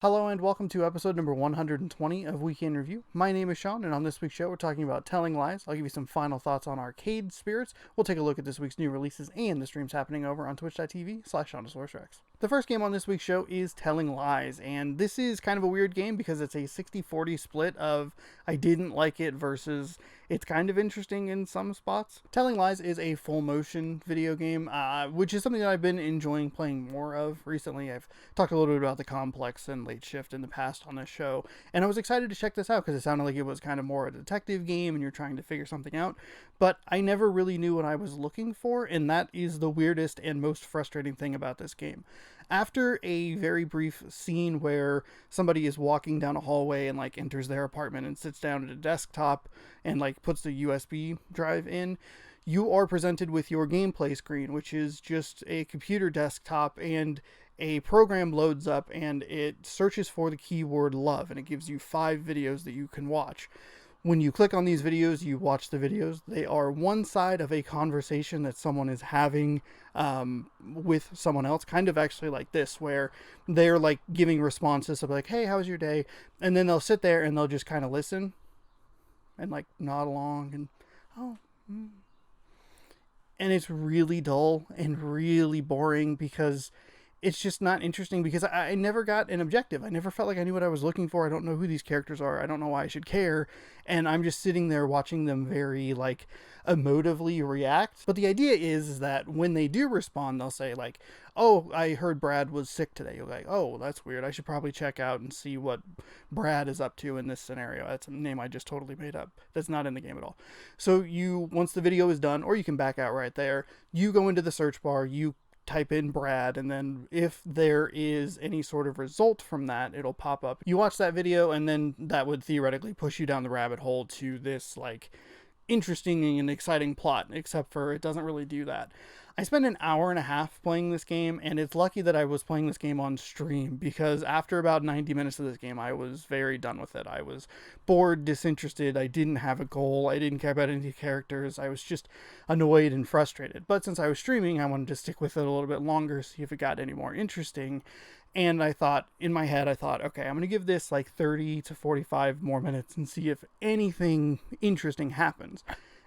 Hello and welcome to episode number 120 of Weekend Review. My name is Sean, and on this week's show, we're talking about Telling Lies. I'll give you some final thoughts on Arcade Spirits. We'll take a look at this week's new releases and the streams happening over on twitch.tv/SeanDeSourceRex. The first game on this week's show is Telling Lies, and this is kind of a weird game because it's a 60-40 split of I didn't like it versus it's kind of interesting in some spots. Telling Lies is a full motion video game, which is something that I've been enjoying playing more of recently. I've talked a little bit about the Complex and Late Shift in the past on this show, and I was excited to check this out because it sounded like it was kind of more a detective game and you're trying to figure something out, but I never really knew what I was looking for, and that is the weirdest and most frustrating thing about this game. After a very brief scene where somebody is walking down a hallway and like enters their apartment and sits down at a desktop and like puts the USB drive in, you are presented with your gameplay screen, which is just a computer desktop, and a program loads up and it searches for the keyword love, and it gives you 5 videos that you can watch. When you click on these videos, you watch the videos. They are one side of a conversation that someone is having with someone else, kind of actually like this, where they're like giving responses of like, hey, how was your day? And then they'll sit there and they'll just kind of listen and like nod along and, oh, and it's really dull and really boring because it's just not interesting, because I never got an objective. I never felt like I knew what I was looking for. I don't know who these characters are. I don't know why I should care. And I'm just sitting there watching them very like emotively react. But the idea is that when they do respond, they'll say like, oh, I heard Brad was sick today. You're like, oh, that's weird. I should probably check out and see what Brad is up to in this scenario. That's a name I just totally made up. That's not in the game at all. So once the video is done, or you can back out right there, you go into the search bar, you type in Brad, and then if there is any sort of result from that, it'll pop up. You watch that video, and then that would theoretically push you down the rabbit hole to this like interesting and exciting plot, except for it doesn't really do that. I spent an hour and a half playing this game, and it's lucky that I was playing this game on stream, because after about 90 minutes of this game, I was very done with it. I was bored, disinterested, I didn't have a goal, I didn't care about any characters, I was just annoyed and frustrated. But since I was streaming, I wanted to stick with it a little bit longer, see if it got any more interesting. And I thought, in my head, okay, I'm going to give this like 30 to 45 more minutes and see if anything interesting happens.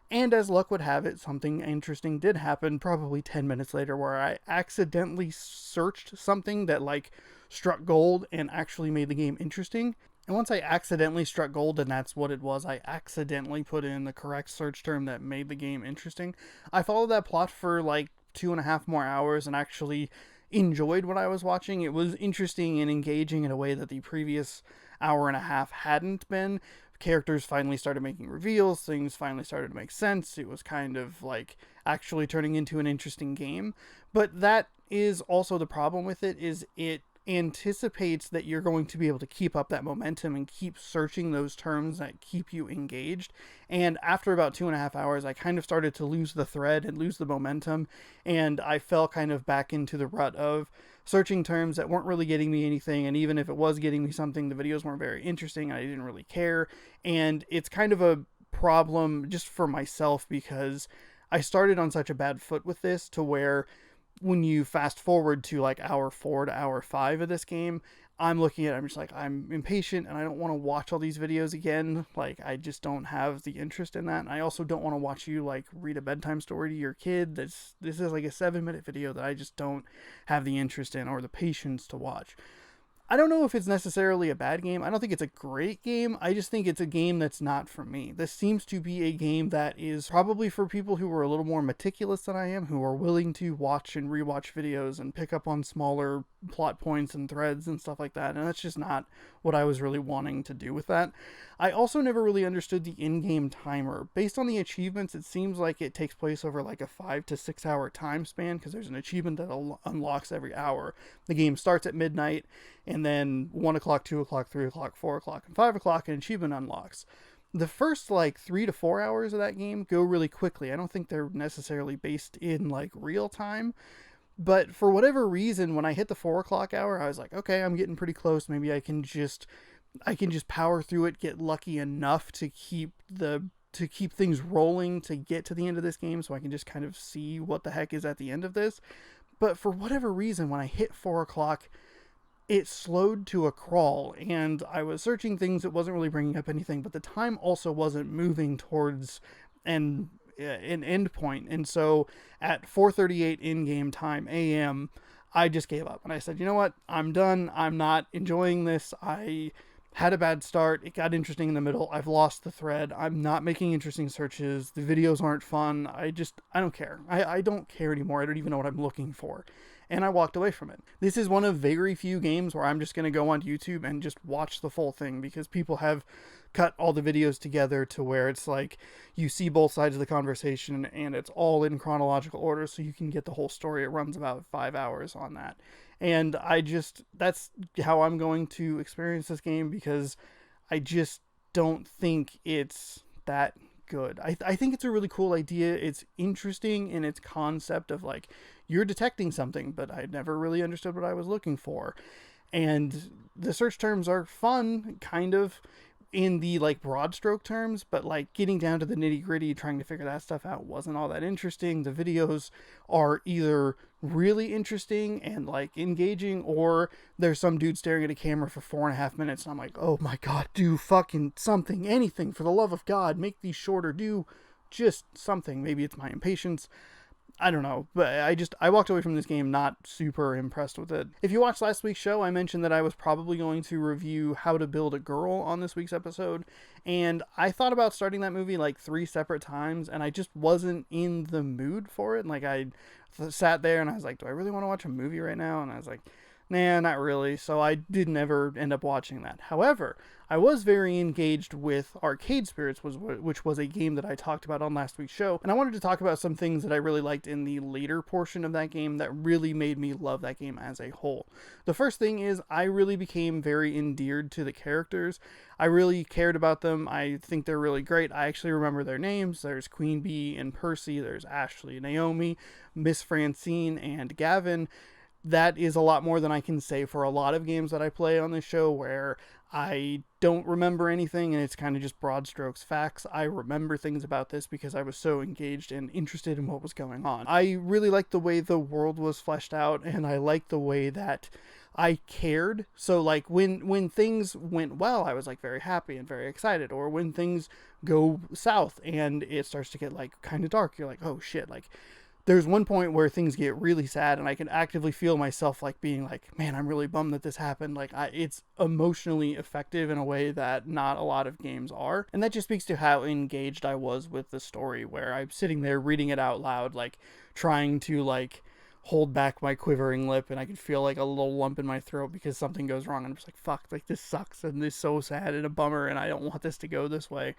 And as luck would have it, something interesting did happen probably 10 minutes later, where I accidentally searched something that like struck gold and actually made the game interesting. And once I accidentally struck gold, and that's what it was, I accidentally put in the correct search term that made the game interesting. I followed that plot for like 2.5 more hours and actually enjoyed what I was watching. It was interesting and engaging in a way that the previous hour and a half hadn't been. Characters finally started making reveals, things finally started to make sense. It was kind of like actually turning into an interesting game. But that is also the problem with it, is it anticipates that you're going to be able to keep up that momentum and keep searching those terms that keep you engaged. And after about 2.5 hours, I kind of started to lose the thread and lose the momentum, and I fell kind of back into the rut of searching terms that weren't really getting me anything, and even if it was getting me something, the videos weren't very interesting and I didn't really care. And it's kind of a problem just for myself, because I started on such a bad foot with this, to where when you fast forward to like hour 4 to hour 5 of this game, I'm looking at it, I'm just like, I'm impatient and I don't want to watch all these videos again. Like, I just don't have the interest in that. And I also don't want to watch you like read a bedtime story to your kid. This is like a 7-minute video that I just don't have the interest in or the patience to watch. I don't know if it's necessarily a bad game. I don't think it's a great game. I just think it's a game that's not for me. This seems to be a game that is probably for people who are a little more meticulous than I am, who are willing to watch and rewatch videos and pick up on smaller plot points and threads and stuff like that. And that's just not what I was really wanting to do with that. I also never really understood the in-game timer. Based on the achievements, it seems like it takes place over like a 5 to 6 hour time span, because there's an achievement that unlocks every hour. The game starts at midnight, and then 1 o'clock, 2 o'clock, 3 o'clock, 4 o'clock, and 5 o'clock, an achievement unlocks. The first like 3 to 4 hours of that game go really quickly. I don't think they're necessarily based in like real time, but for whatever reason, when I hit the 4 o'clock hour, I was like, okay, I'm getting pretty close. Maybe I can just power through it, get lucky enough to keep things rolling to get to the end of this game, so I can just kind of see what the heck is at the end of this. But for whatever reason, when I hit 4 o'clock, it slowed to a crawl, and I was searching things, it wasn't really bringing up anything, but the time also wasn't moving towards an end point. And so at 4:38 in-game time AM, I just gave up and I said, you know what, I'm done. I'm not enjoying this. I had a bad start. It got interesting in the middle. I've lost the thread. I'm not making interesting searches. The videos aren't fun. I don't care. I don't care anymore. I don't even know what I'm looking for. And I walked away from it. This is one of very few games where I'm just going to go on YouTube and just watch the full thing, because people have cut all the videos together to where it's like you see both sides of the conversation and it's all in chronological order so you can get the whole story. It runs about 5 hours on that. And that's how I'm going to experience this game, because I just don't think it's that good. I think it's a really cool idea. It's interesting in its concept of like, you're detecting something, but I never really understood what I was looking for. And the search terms are fun, kind of, in the like broad stroke terms, but like getting down to the nitty gritty, trying to figure that stuff out wasn't all that interesting. The videos are either really interesting and like engaging, or there's some dude staring at a camera for 4.5 minutes and I'm like, oh my god, do fucking something, anything, for the love of God, make these shorter, do just something. Maybe it's my impatience, I don't know, but I walked away from this game not super impressed with it. If you watched last week's show, I mentioned that I was probably going to review How to Build a Girl on this week's episode, and I thought about starting that movie like 3 separate times, and I just wasn't in the mood for it. Like, I sat there and I was like, do I really want to watch a movie right now? And I was like, nah, not really. So I didn't ever end up watching that. However, I was very engaged with Arcade Spirits, which was a game that I talked about on last week's show. And I wanted to talk about some things that I really liked in the later portion of that game that really made me love that game as a whole. The first thing is I really became very endeared to the characters. I really cared about them. I think they're really great. I actually remember their names. There's Queen Bee and Percy. There's Ashley, Naomi, Miss Francine, and Gavin. That is a lot more than I can say for a lot of games that I play on this show, where I don't remember anything and it's kind of just broad strokes facts. I remember things about this because I was so engaged and interested in what was going on. I really liked the way the world was fleshed out, and I liked the way that I cared. So like when things went well, I was like very happy and very excited. Or when things go south and it starts to get like kind of dark, you're like, oh shit, like there's one point where things get really sad and I can actively feel myself like being like, man, I'm really bummed that this happened. Like it's emotionally effective in a way that not a lot of games are. And that just speaks to how engaged I was with the story, where I'm sitting there reading it out loud, like trying to like hold back my quivering lip, and I can feel like a little lump in my throat because something goes wrong. And I'm just like, fuck, like this sucks and this is so sad and a bummer and I don't want this to go this way.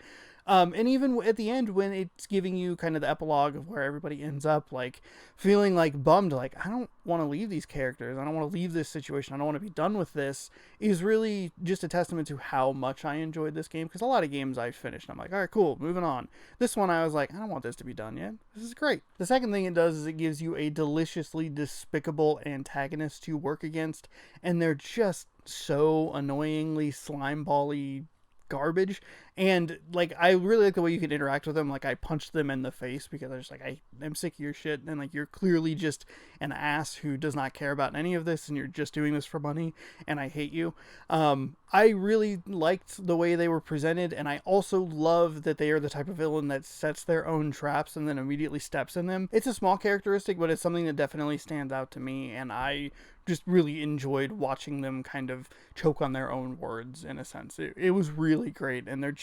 And even at the end, when it's giving you kind of the epilogue of where everybody ends up, like feeling like bummed, like I don't want to leave these characters, I don't want to leave this situation, I don't want to be done with this, is really just a testament to how much I enjoyed this game. Because a lot of games I finished, I'm like, all right, cool, moving on. This one I was like, I don't want this to be done yet. This is great. The second thing it does is it gives you a deliciously despicable antagonist to work against, and they're just so annoyingly slimeball-y garbage. And like I really like the way you can interact with them. Like I punched them in the face because I was like, I'm sick of your shit, and like you're clearly just an ass who does not care about any of this and you're just doing this for money and I hate you. I really liked the way they were presented, and I also love that they are the type of villain that sets their own traps and then immediately steps in them. It's a small characteristic, but it's something that definitely stands out to me, and I just really enjoyed watching them kind of choke on their own words in a sense. It was really great, and they're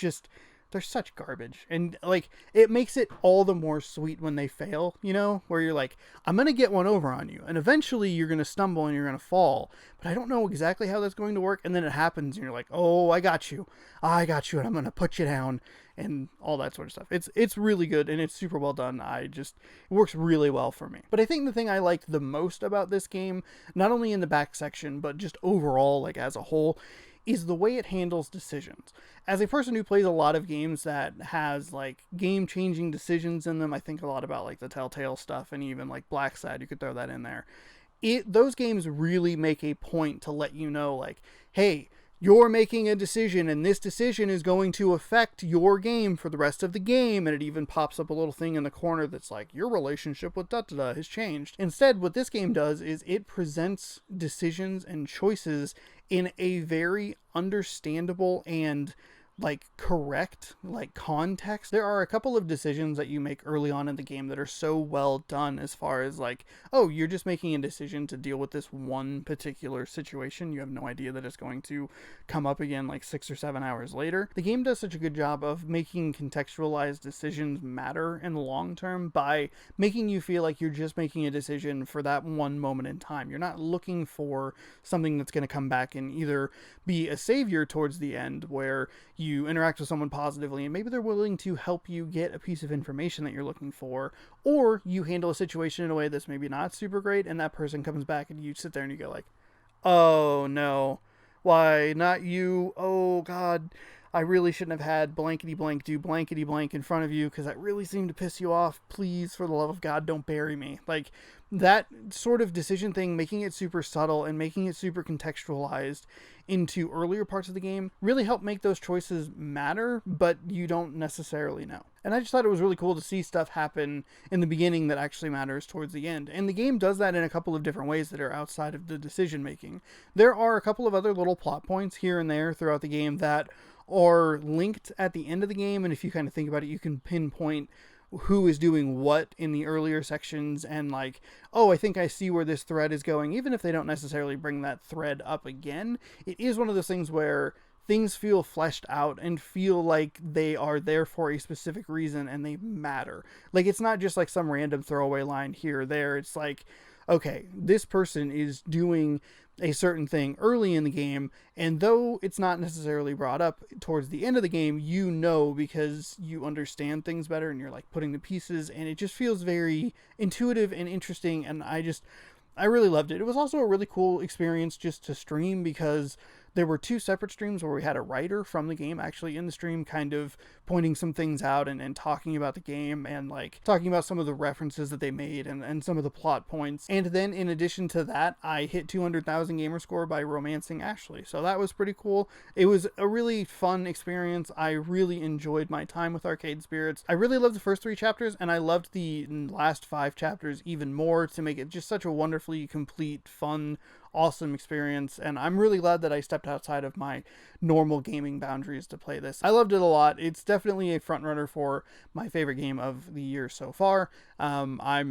such garbage. And like it makes it all the more sweet when they fail, you know, where you're like, I'm gonna get one over on you, and eventually you're gonna stumble and you're gonna fall, but I don't know exactly how that's going to work. And then it happens and you're like, oh, I got you, and I'm gonna put you down, and all that sort of stuff. It's really good, and it's super well done. It works really well for me. But I think the thing I liked the most about this game, not only in the back section, but just overall, like as a whole, is the way it handles decisions. As a person who plays a lot of games that has like game-changing decisions in them, I think a lot about like the Telltale stuff, and even like Blackside, you could throw that in there. Those games really make a point to let you know, like, hey, you're making a decision and this decision is going to affect your game for the rest of the game. And it even pops up a little thing in the corner that's like, your relationship with da-da-da has changed. Instead, what this game does is it presents decisions and choices in a very understandable and correct context. There are a couple of decisions that you make early on in the game that are so well done, as far as oh, you're just making a decision to deal with this one particular situation. You have no idea that it's going to come up again 6 or 7 hours later. The game does such a good job of making contextualized decisions matter in the long term by making you feel like you're just making a decision for that one moment in time. You're not looking for something that's going to come back and either be a savior towards the end, where you interact with someone positively and maybe they're willing to help you get a piece of information that you're looking for, or you handle a situation in a way that's maybe not super great and that person comes back and you sit there and you go oh no, why not you? Oh God, I really shouldn't have had blankety blank do blankety blank in front of you because that really seemed to piss you off. Please, for the love of God, don't bury me. That sort of decision thing, making it super subtle and making it super contextualized into earlier parts of the game, really help make those choices matter, but you don't necessarily know. And I just thought it was really cool to see stuff happen in the beginning that actually matters towards the end. And the game does that in a couple of different ways that are outside of the decision making. There are a couple of other little plot points here and there throughout the game that are linked at the end of the game, and if you kind of think about it, you can pinpoint who is doing what in the earlier sections, and oh, I think I see where this thread is going. Even if they don't necessarily bring that thread up again, it is one of those things where things feel fleshed out and feel like they are there for a specific reason and they matter. It's not just some random throwaway line here or there. It's okay, this person is doing a certain thing early in the game, and though it's not necessarily brought up towards the end of the game, you know, because you understand things better and you're putting the pieces, and it just feels very intuitive and interesting, and I really loved it. It was also a really cool experience just to stream, because there were 2 separate streams where we had a writer from the game actually in the stream kind of pointing some things out and talking about the game and talking about some of the references that they made and some of the plot points. And then in addition to that, I hit 200,000 gamer score by romancing Ashley. So that was pretty cool. It was a really fun experience. I really enjoyed my time with Arcade Spirits. I really loved the first 3 chapters, and I loved the last 5 chapters even more to make it just such a wonderfully complete, fun, awesome experience. And I'm really glad that I stepped outside of my normal gaming boundaries to play this. I loved it a lot. It's definitely a front runner for my favorite game of the year so far. I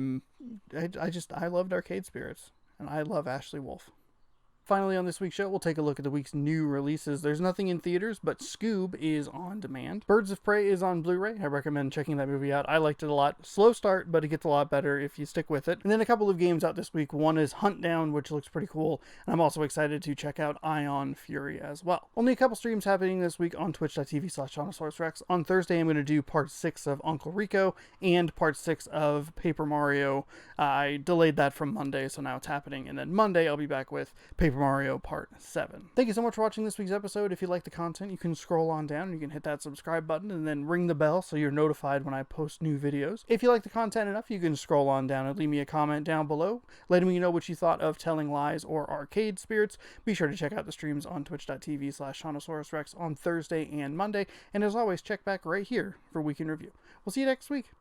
loved Arcade Spirits, and I love Ashley Wolf. Finally, on this week's show, we'll take a look at the week's new releases. There's nothing in theaters, but Scoob is on demand. Birds of Prey is on Blu-ray. I recommend checking that movie out. I liked it a lot. Slow start, but it gets a lot better if you stick with it. And then a couple of games out this week. One is Hunt Down, which looks pretty cool. And I'm also excited to check out Ion Fury as well. Only a couple streams happening this week on twitch.tv/JonosaurusRex. On Thursday, I'm going to do part 6 of Uncle Rico and part 6 of Paper Mario. I delayed that from Monday, so now it's happening. And then Monday, I'll be back with Paper Mario Part 7. Thank you so much for watching this week's episode. If you like the content, you can scroll on down and you can hit that subscribe button and then ring the bell so you're notified when I post new videos. If you like the content enough, you can scroll on down and leave me a comment down below, letting me know what you thought of Telling Lies or Arcade Spirits. Be sure to check out the streams on twitch.tv/JonosaurusRex on Thursday and Monday. And as always, check back right here for Week in Review. We'll see you next week.